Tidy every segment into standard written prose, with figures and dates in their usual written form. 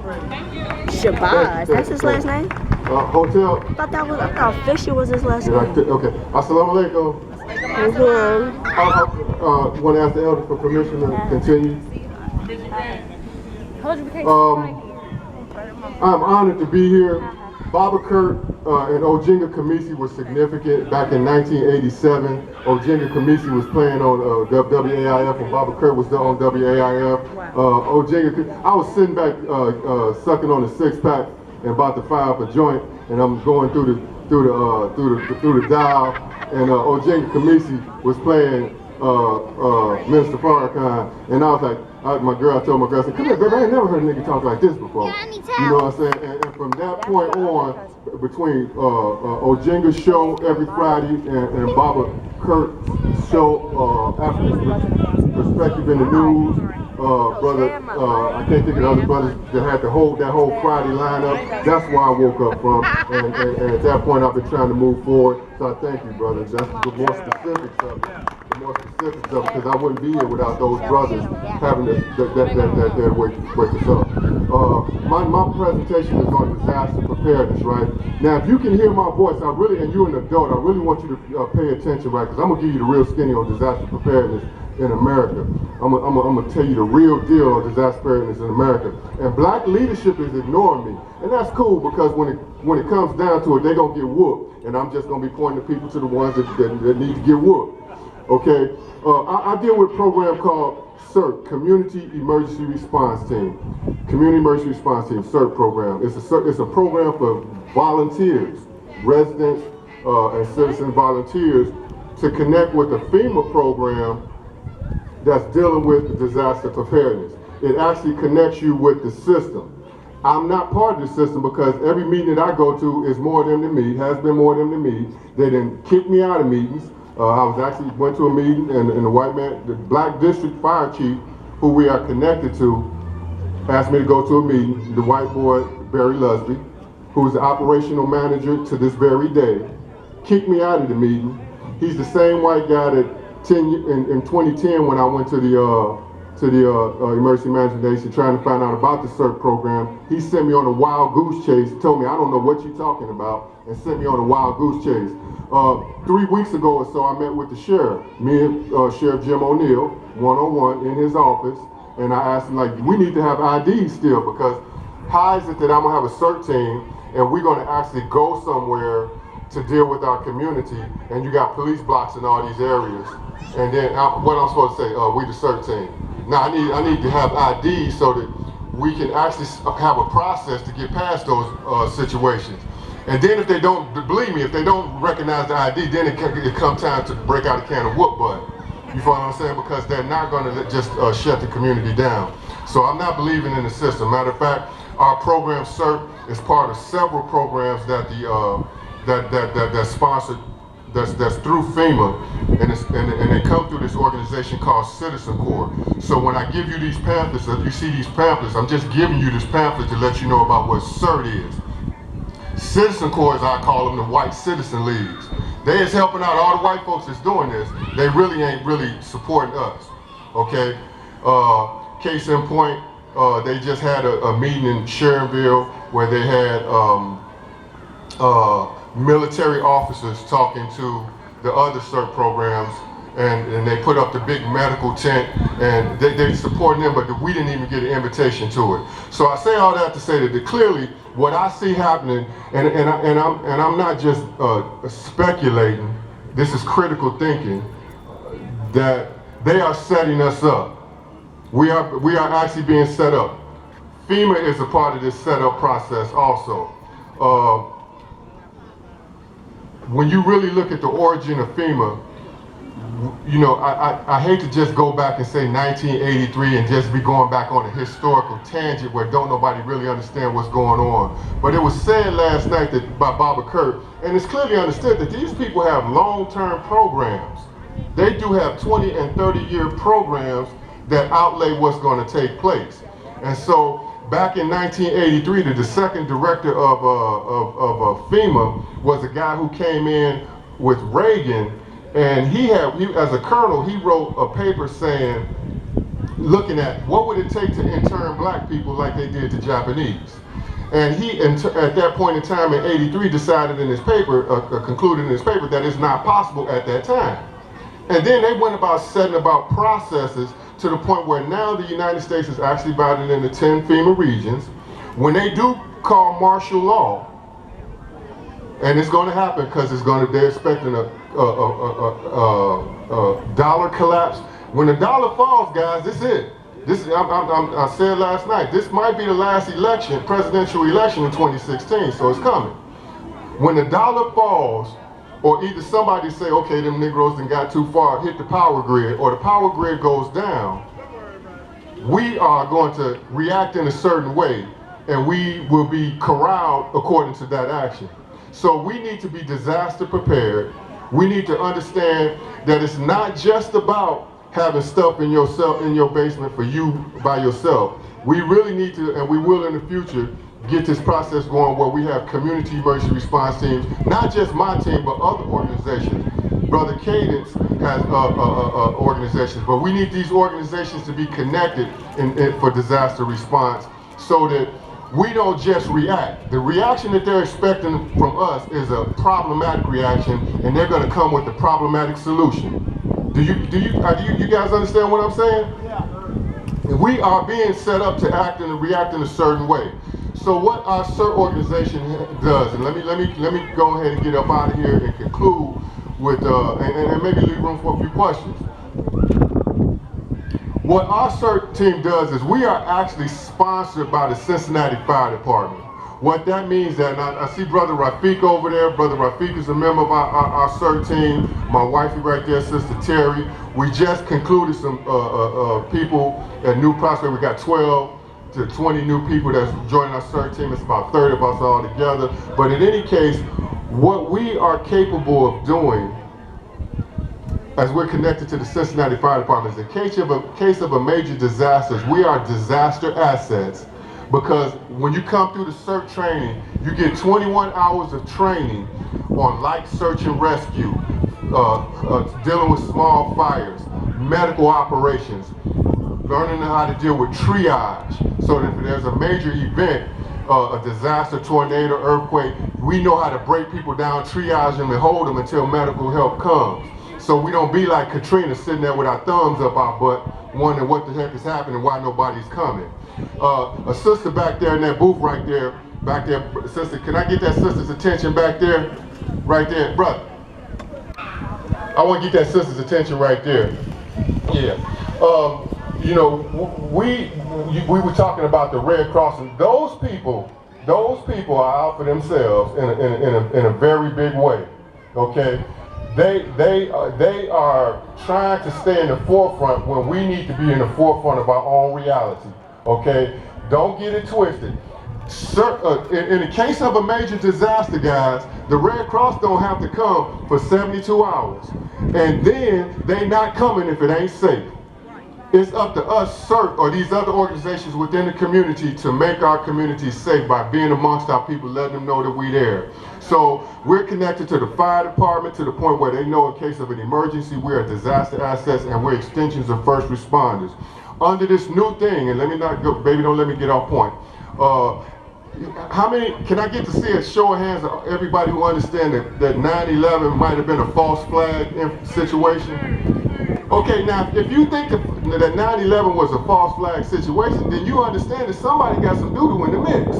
Shabazz, that's his last name? Hotel. I thought Fisher was his last name. Okay. Assalamu alaikum. I want to ask the elder for permission to continue. I'm honored to be here. Baba Kurt and Ojinga Kamisi were significant back in 1987. Ojinga Kamisi was playing on WAIF when Baba Kurt was on WAIF. I was sitting back sucking on a 6-pack and about to fire up a joint, and I'm going through the dial, and Ojinga Kamisi was playing Minister Farrakhan, and I was like, I told my girl, I said, come here, baby, I ain't never heard a nigga talk like this before. You know what I'm saying? And from that point on, between Ojinga's show every Friday and Baba Kurt's show, African Perspective in the News, brother, I can't think of the other brothers that had that whole Friday lineup. That's where I woke up from, and at that point I've been trying to move forward. So I thank you, brother. That's the more specifics of it. Because I wouldn't be here without those brothers having that wake us up. My presentation is on disaster preparedness, right? Now, if you can hear my voice, and you're an adult, I really want you to pay attention, right? Because I'm gonna give you the real skinny on disaster preparedness in America. I'm gonna tell you the real deal on disaster preparedness in America. And black leadership is ignoring me, and that's cool because when it comes down to it, they're gonna get whooped, and I'm just gonna be pointing the people to the ones that need to get whooped. Okay, I deal with a program called CERT, Community Emergency Response Team. Community Emergency Response Team, CERT program. It's a program for volunteers, residents and citizen volunteers to connect with the FEMA program that's dealing with disaster preparedness. It actually connects you with the system. I'm not part of the system because every meeting that I go to is more of them than me, has been more of them than me. They didn't kick me out of meetings. I went to a meeting and the Black District Fire Chief, who we are connected to, asked me to go to a meeting. The white boy, Barry Lusby, who's the operational manager to this very day, kicked me out of the meeting. He's the same white guy that in 2010 when I went to the emergency management agency trying to find out about the CERT program, he sent me on a wild goose chase, told me I don't know what you're talking about, and sent me on a wild goose chase. 3 weeks ago or so, I met with the sheriff, me and Sheriff Jim O'Neill, one-on-one in his office, and I asked him, like, we need to have IDs still, because how is it that I'm gonna have a CERT team and we're gonna actually go somewhere to deal with our community, and you got police blocks in all these areas, and then what I'm supposed to say, we the CERT team. Now I need to have IDs so that we can actually have a process to get past those situations. And then if they don't, believe me, if they don't recognize the ID, then it comes time to break out a can of whoop butt. You follow what I'm saying? Because they're not gonna just shut the community down. So I'm not believing in the system. Matter of fact, our program CERT is part of several programs that that's sponsored, that's through FEMA, and they come through this organization called Citizen Corps. So when I give you these pamphlets, if you see these pamphlets, I'm just giving you this pamphlet to let you know about what CERT is. Citizen Corps, as I call them, the white citizen leagues. They is helping out all the white folks that's doing this. They really ain't supporting us, okay? Case in point, they just had a meeting in Sharonville where they had military officers talking to the other CERT programs, and they put up the big medical tent, and they supporting them, but we didn't even get an invitation to it. So I say all that to say that clearly what I see happening, and I'm not just speculating, this is critical thinking, that they are setting us up. We are actually being set up. FEMA is a part of this setup process also. When you really look at the origin of FEMA, you know, I hate to just go back and say 1983 and just be going back on a historical tangent where don't nobody really understand what's going on. But it was said last night that by Baba Kurt, and it's clearly understood that these people have long-term programs. They do have 20 and 30-year programs that outlay what's going to take place. And so back in 1983, the second director of FEMA was a guy who came in with Reagan, and he as a colonel, he wrote a paper saying looking at what would it take to intern black people like they did to Japanese. And he, at that point in time in '83, decided in his paper, concluded in his paper that it's not possible at that time. And then they went about setting about processes to the point where now the United States is actually divided into 10 FEMA regions. When they do call martial law, and it's going to happen because they're expecting a dollar collapse. When the dollar falls, guys, this is it. I said last night, this might be the last election, presidential election in 2016, so it's coming. When the dollar falls, or either somebody say, okay, them Negroes done got too far, hit the power grid, or the power grid goes down, we are going to react in a certain way, and we will be corralled according to that action. So we need to be disaster prepared. We need to understand that it's not just about having stuff in your basement for you by yourself. We really need to, and we will in the future, get this process going where we have community emergency response teams, not just my team, but other organizations. Brother Cadence has organizations, but we need these organizations to be connected for disaster response so that we don't just react. The reaction that they're expecting from us is a problematic reaction, and they're going to come with a problematic solution. Do you guys understand what I'm saying? Yeah. We are being set up to act and react in a certain way. So what our CERT organization does, and let me go ahead and get up out of here and conclude with and maybe leave room for a few questions. What our CERT team does is we are actually sponsored by the Cincinnati Fire Department. What that means that, I see Brother Rafiq over there. Brother Rafiq is a member of our CERT team. My wifey right there, Sister Terry. We just concluded some people at New Prospect. We got 12 to 20 new people that's joining our CERT team. It's about 30 of us all together. But in any case, what we are capable of doing as we're connected to the Cincinnati Fire Department is in case of a major disaster, we are disaster assets. Because when you come through the CERT training, you get 21 hours of training on light search and rescue, dealing with small fires, medical operations, learning how to deal with triage, so that if there's a major event, a disaster, tornado, earthquake, we know how to break people down, triage them, and hold them until medical help comes. So we don't be like Katrina sitting there with our thumbs up our butt, wondering what the heck is happening, why nobody's coming. A sister back there in that booth right there, sister, can I get that sister's attention back there? Right there, brother. I want to get that sister's attention right there. Yeah. You know, we were talking about the Red Cross, and those people are out for themselves in a very big way. Okay. They are trying to stay in the forefront when we need to be in the forefront of our own reality. Okay, don't get it twisted. In the case of a major disaster, guys, the Red Cross don't have to come for 72 hours, and then they not coming if it ain't safe. It's up to us, CERT, or these other organizations within the community to make our community safe by being amongst our people, letting them know that we're there. So we're connected to the fire department to the point where they know in case of an emergency, we are disaster assets and we're extensions of first responders. Under this new thing, and let me not go, baby, don't let me get off point. How many, can I get to see a show of hands of everybody who understand that 9/11 might have been a false flag situation? Okay, now if you think that 9/11 was a false flag situation, then you understand that somebody got some doo-doo in the mix.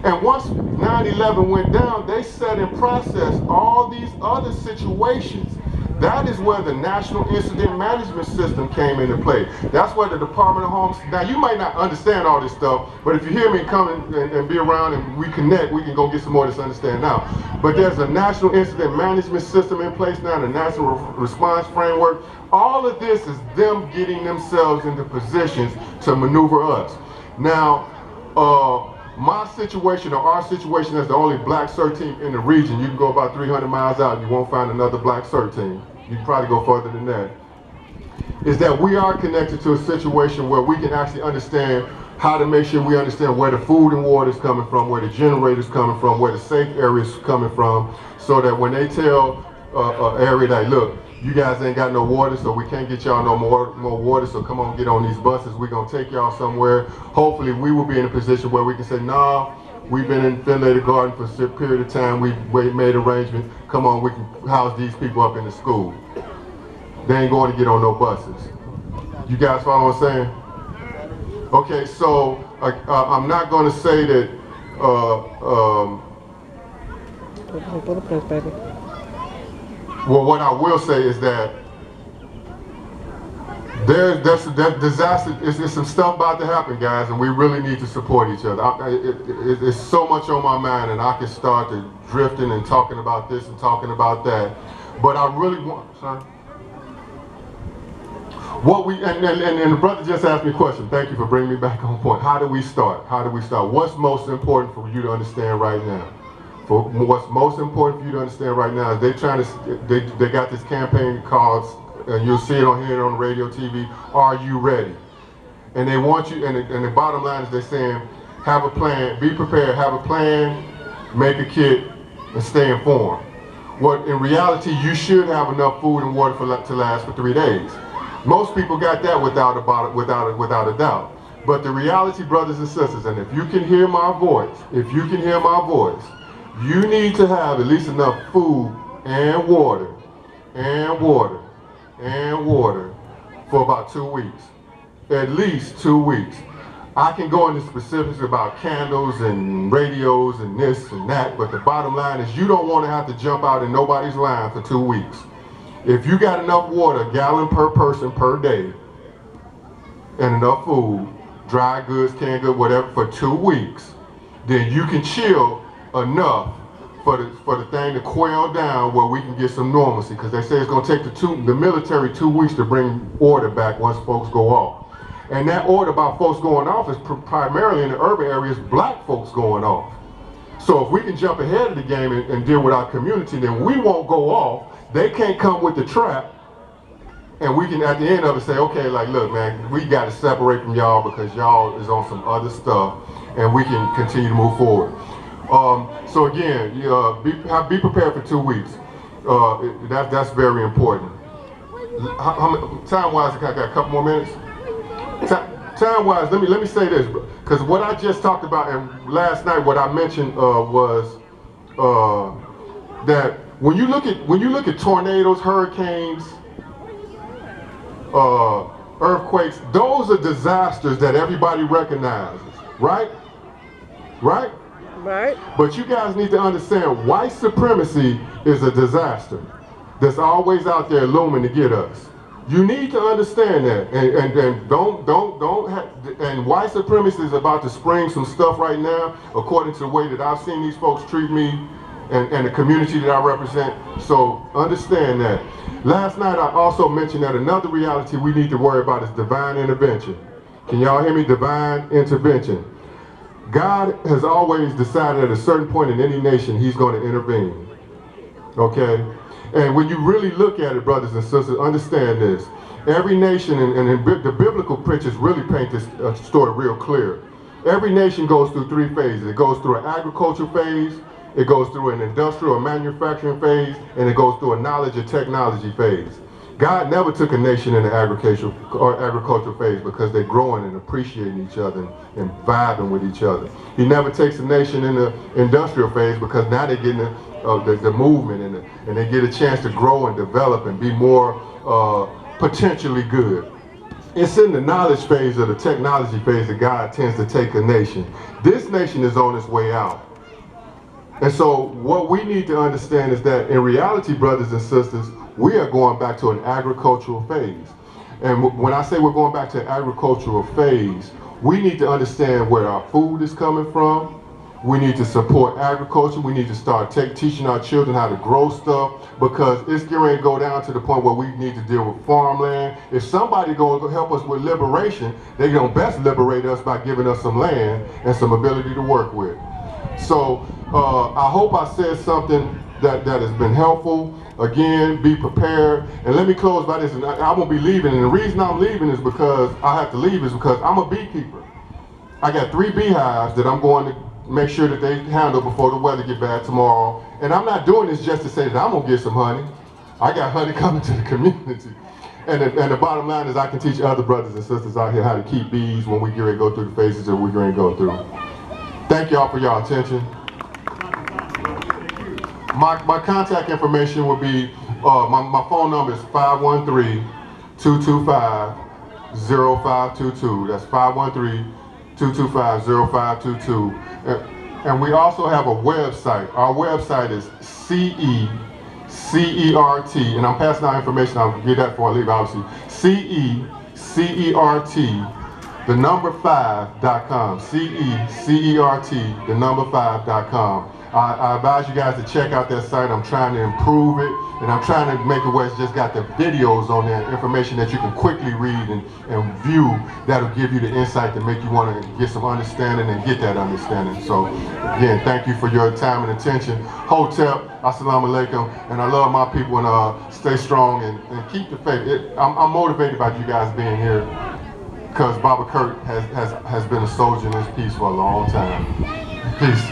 And once 9/11 went down, they set in process all these other situations. That is where the National Incident Management System came into play. That's where the Department of Homeland, now you might not understand all this stuff, but if you hear me come and be around and we connect, we can go get some more of this understanding now. But there's a National Incident Management System in place now, the National Response Framework. All of this is them getting themselves into positions to maneuver us. Now, my situation or our situation as the only black CERT team in the region, you can go about 300 miles out and you won't find another black CERT team. You can probably go further than that. Is that we are connected to a situation where we can actually understand how to make sure we understand where the food and water is coming from, where the generator is coming from, where the safe area is coming from, so that when they tell an area that, look, you guys ain't got no water, so we can't get y'all no more water, so come on, get on these buses. We're going to take y'all somewhere. Hopefully, we will be in a position where we can say, nah, we've been in Finlay Garden for a period of time. We've made arrangements. Come on, we can house these people up in the school. They ain't going to get on no buses. You guys follow what I'm saying? Okay, so I'm not going to say that well, what I will say is that there's disaster. There's some stuff about to happen, guys, and we really need to support each other. It's so much on my mind, and I can start to drifting and talking about this and talking about that. But I really want, sorry. What we and the brother just asked me a question. Thank you for bringing me back on point. How do we start? How do we start? What's most important for you to understand right now? What's most important for you to understand right now is they got this campaign called, and you'll see it on here on radio, TV, Are You Ready? And they want you, and the bottom line is they're saying, have a plan, be prepared, have a plan, make a kit, and stay informed. Well, in reality, you should have enough food and water to last for 3 days. Most people got that without a doubt. But the reality, brothers and sisters, and if you can hear my voice, you need to have at least enough food and water for about 2 weeks. At least 2 weeks. I can go into specifics about candles and radios and this and that, but the bottom line is you don't want to have to jump out in nobody's line for 2 weeks. If you got enough water, a gallon per person per day, and enough food, dry goods, canned goods, whatever, for 2 weeks, then you can chill enough for the thing to quail down where we can get some normalcy. Because they say it's going to take the military 2 weeks to bring order back once folks go off. And that order about folks going off is primarily in the urban areas, black folks going off. So if we can jump ahead of the game and deal with our community, then we won't go off. They can't come with the trap, and we can at the end of it say, okay, like, look, man, we got to separate from y'all because y'all is on some other stuff, and we can continue to move forward. So again, be prepared for 2 weeks. That's very important. Time-wise, I got a couple more minutes. Time-wise, let me say this, because what I just talked about, and last night what I mentioned was that when you look at tornadoes, hurricanes, earthquakes, those are disasters that everybody recognizes, right? Right? Right. But you guys need to understand, white supremacy is a disaster that's always out there looming to get us. You need to understand that, and and white supremacy is about to spring some stuff right now, according to the way that I've seen these folks treat me and the community that I represent. So understand that. Last night I also mentioned that another reality we need to worry about is divine intervention. Can y'all hear me? Divine intervention. God has always decided at a certain point in any nation he's going to intervene. Okay? And when you really look at it, brothers and sisters, understand this. Every nation, and the biblical pictures really paint this story real clear. Every nation goes through 3 phases. It goes through an agricultural phase, it goes through an industrial or manufacturing phase, and it goes through a knowledge and technology phase. God never took a nation in the agricultural phase because they're growing and appreciating each other and vibing with each other. He never takes a nation in the industrial phase because now they're getting the movement and they get a chance to grow and develop and be more potentially good. It's in the knowledge phase or the technology phase that God tends to take a nation. This nation is on its way out. And so what we need to understand is that in reality, brothers and sisters, we are going back to an agricultural phase. And when I say we're going back to an agricultural phase, we need to understand where our food is coming from. We need to support agriculture. We need to start teaching our children how to grow stuff, because it's getting ready to go down to the point where we need to deal with farmland. If somebody going to help us with liberation, they're going to best liberate us by giving us some land and some ability to work with. So I hope I said something that has been helpful. Again, be prepared. And let me close by this. And I won't be leaving. And the reason I'm leaving is because I have to leave is because I'm a beekeeper. I got 3 beehives that I'm going to make sure that they handle before the weather get bad tomorrow. And I'm not doing this just to say that I'm going to get some honey. I got honey coming to the community. And the bottom line is I can teach other brothers and sisters out here how to keep bees when we get ready to go through the phases that we're going to go through. Thank y'all for your attention. My contact information would be, my phone number is 513-225-0522. That's 513-225-0522. And we also have a website. Our website is CERT, and I'm passing out information, I'll get that before I leave, obviously. CECERT, the number 5.com. CECERT, the number 5.com. I advise you guys to check out that site. I'm trying to improve it, and I'm trying to make it where it's just got the videos on there, information that you can quickly read and view that'll give you the insight to make you want to get some understanding and get that understanding. So, again, thank you for your time and attention. Hotep, assalamu alaikum, and I love my people, and stay strong and keep the faith. I'm motivated by you guys being here because Baba Kurt has been a soldier in this piece for a long time. Peace.